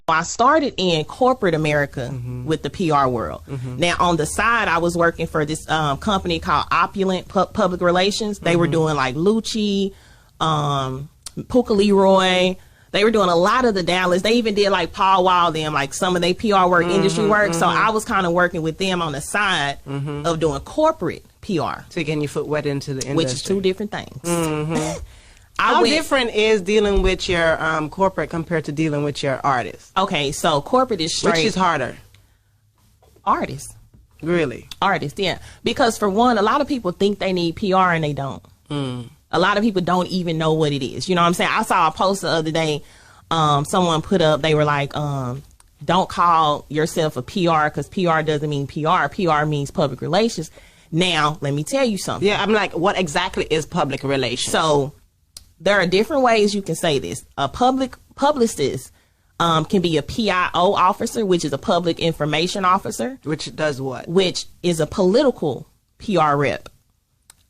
I started in corporate America with the PR world. Now on the side, I was working for this company called Opulent Public Relations. They were doing like Lucci, Puka Leroy. They were doing a lot of the Dallas. They even did like Paul Wall, them, like some of their PR work, industry work. So I was kind of working with them on the side of doing corporate PR. So getting your foot wet into the industry. Which is two different things. How different is dealing with your corporate compared to dealing with your artist? Okay, so corporate is straight. Which is harder? Artists. Really? Artists, yeah. Because for one, a lot of people think they need PR and they don't. A lot of people don't even know what it is. You know what I'm saying? I saw a post the other day. Someone put up, they were like, don't call yourself a PR because PR doesn't mean PR. PR means public relations. Now, let me tell you something. Yeah, I'm like, what exactly is public relations? So there are different ways you can say this. A publicist can be a PIO officer, which is a public information officer. Which does what? Which is a political PR rep.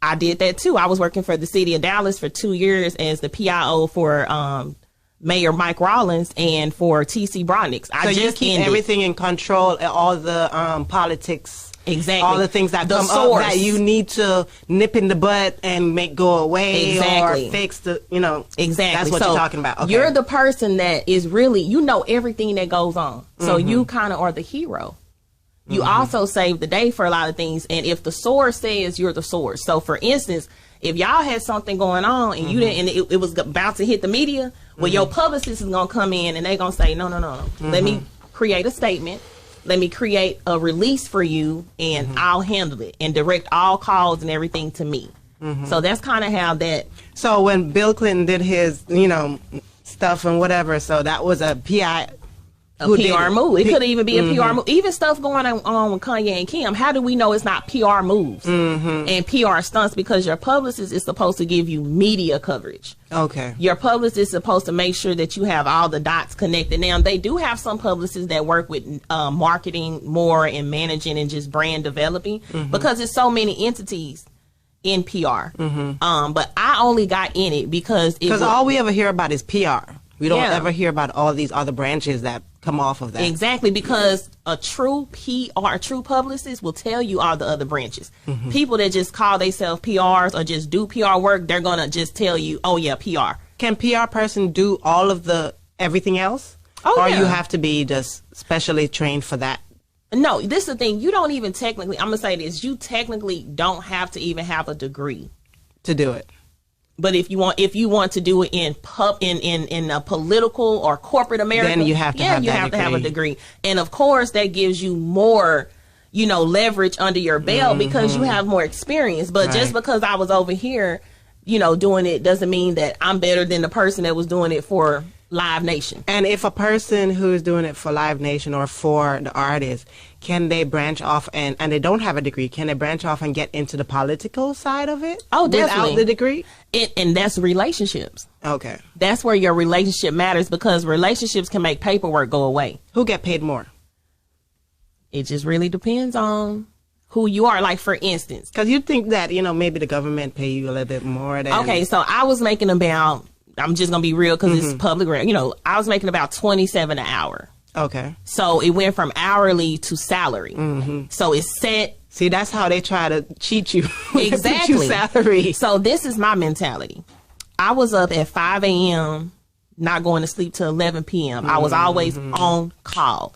I did that too. I was working for the city of Dallas for 2 years as the PIO for Mayor Mike Rollins and for TC Brodnick. So you keep everything in control, all the politics. Exactly. All the things that come up that you need to nip in the butt and make go away or fix the, you know. Exactly. That's what you're talking about. Okay. You're the person that is really, you know everything that goes on. So you kind of are the hero. You also save the day for a lot of things. And if the source says, you're the source. So for instance, if y'all had something going on and you didn't, and it was about to hit the media, well, your publicist is going to come in and they're going to say, no. Let me create a statement. Let me create a release for you and I'll handle it and direct all calls and everything to me. So that's kind of how that. So when Bill Clinton did his, you know, stuff and whatever, so that was a PR move. It could even be a PR move. Even stuff going on with Kanye and Kim. How do we know it's not PR moves and PR stunts? Because your publicist is supposed to give you media coverage. Okay. Your publicist is supposed to make sure that you have all the dots connected. Now, they do have some publicists that work with marketing more and managing and just brand developing because there's so many entities in PR. But I only got in it because all we ever hear about is PR. We don't ever hear about all these other branches that come off of that. Exactly, because a true PR, a true publicist will tell you all the other branches. People that just call themselves PRs or just do PR work, they're going to just tell you, oh yeah, PR. Can PR person do all of the everything else? Or you have to be just specially trained for that? No, this is the thing. You don't even technically, I'm going to say this, you technically don't have to even have a degree to do it. But if you want to do it in a political or corporate America, then you have to have a degree. And of course, that gives you more, you know, leverage under your belt because you have more experience. But just because I was over here, you know, doing it doesn't mean that I'm better than the person that was doing it for Live Nation. And if a person who is doing it for Live Nation or for the artist, can they branch off and they don't have a degree, can they branch off and get into the political side of it? Oh, definitely. Without the degree? And that's relationships. Okay. That's where your relationship matters because relationships can make paperwork go away. Who get paid more? It just really depends on who you are. Like, for instance. Because you think that, you know, maybe the government pay you a little bit more than... Okay, so I was making about... I'm just going to be real because it's public. You know, I was making about $27 an hour. Okay. So it went from hourly to salary. So it's set. See, that's how they try to cheat you. Exactly. You salary. So this is my mentality. I was up at 5 a.m., not going to sleep till 11 p.m. I was always on call.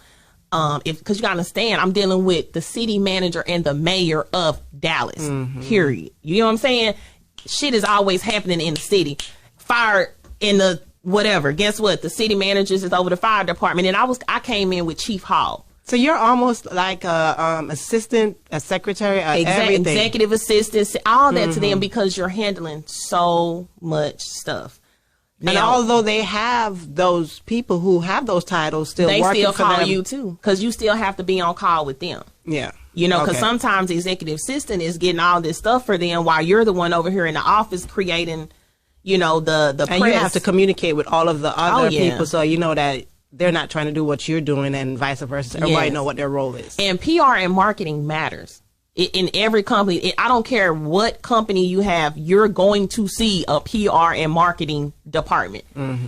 Because you got to understand, I'm dealing with the city manager and the mayor of Dallas, period. You know what I'm saying? Shit is always happening in the city. Fire in the whatever. Guess what? The city managers is over the fire department, and I came in with Chief Hall. So you're almost like a assistant, a secretary, everything. Executive assistant, all that to them because you're handling so much stuff. Now, and although they have those people who have those titles still working for them, they still call you too because you still have to be on call with them. Yeah. You know, because sometimes the executive assistant is getting all this stuff for them while you're the one over here in the office creating, you know, the and press. You have to communicate with all of the other people so you know that they're not trying to do what you're doing and vice versa. Everybody know what their role is. And PR and marketing matters. In every company, I don't care what company you have, you're going to see a PR and marketing department.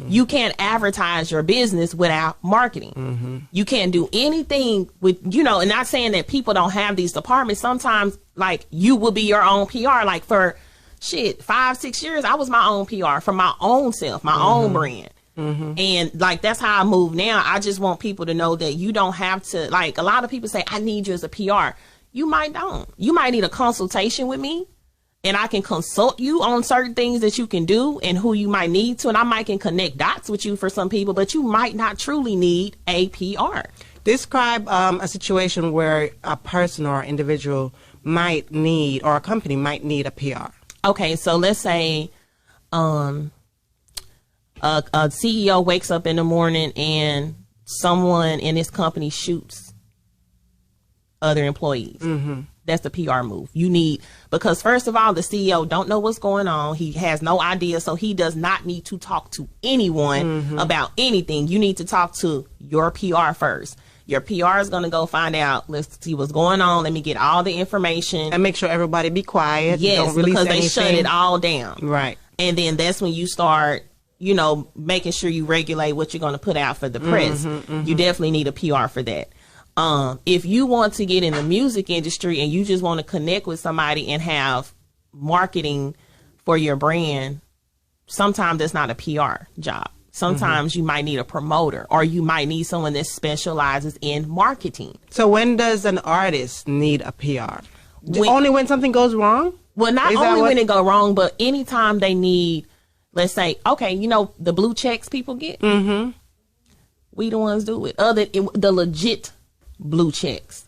You can't advertise your business without marketing. You can't do anything with, you know, and not saying that people don't have these departments. Sometimes, like, you will be your own PR. Like, for 5-6 years, I was my own PR for my own self, my own brand. And like, that's how I move now. I just want people to know that you don't have to, like, a lot of people say, I need you as a PR. You might don't. You might need a consultation with me, and I can consult you on certain things that you can do and who you might need to. And I might can connect dots with you for some people, but you might not truly need a PR. Describe a situation where a person or individual might need, or a company might need a PR. Okay, so let's say a CEO wakes up in the morning and someone in his company shoots other employees. That's the PR move. You need, because first of all, the CEO don't know what's going on. He has no idea, so he does not need to talk to anyone about anything. You need to talk to your PR first. Your PR is going to go find out, let's see what's going on. Let me get all the information. And make sure everybody be quiet. Yes, don't release because they anything. shut it all down. Right. And then that's when you start, you know, making sure you regulate what you're going to put out for the press. You definitely need a PR for that. If you want to get in the music industry and you just want to connect with somebody and have marketing for your brand, sometimes that's not a PR job. Sometimes you might need a promoter, or you might need someone that specializes in marketing. So when does an artist need a PR? Only when something goes wrong? Well, not only when it go wrong, but anytime they need, let's say, okay, you know, the blue checks people get? We the ones do it. The legit blue checks.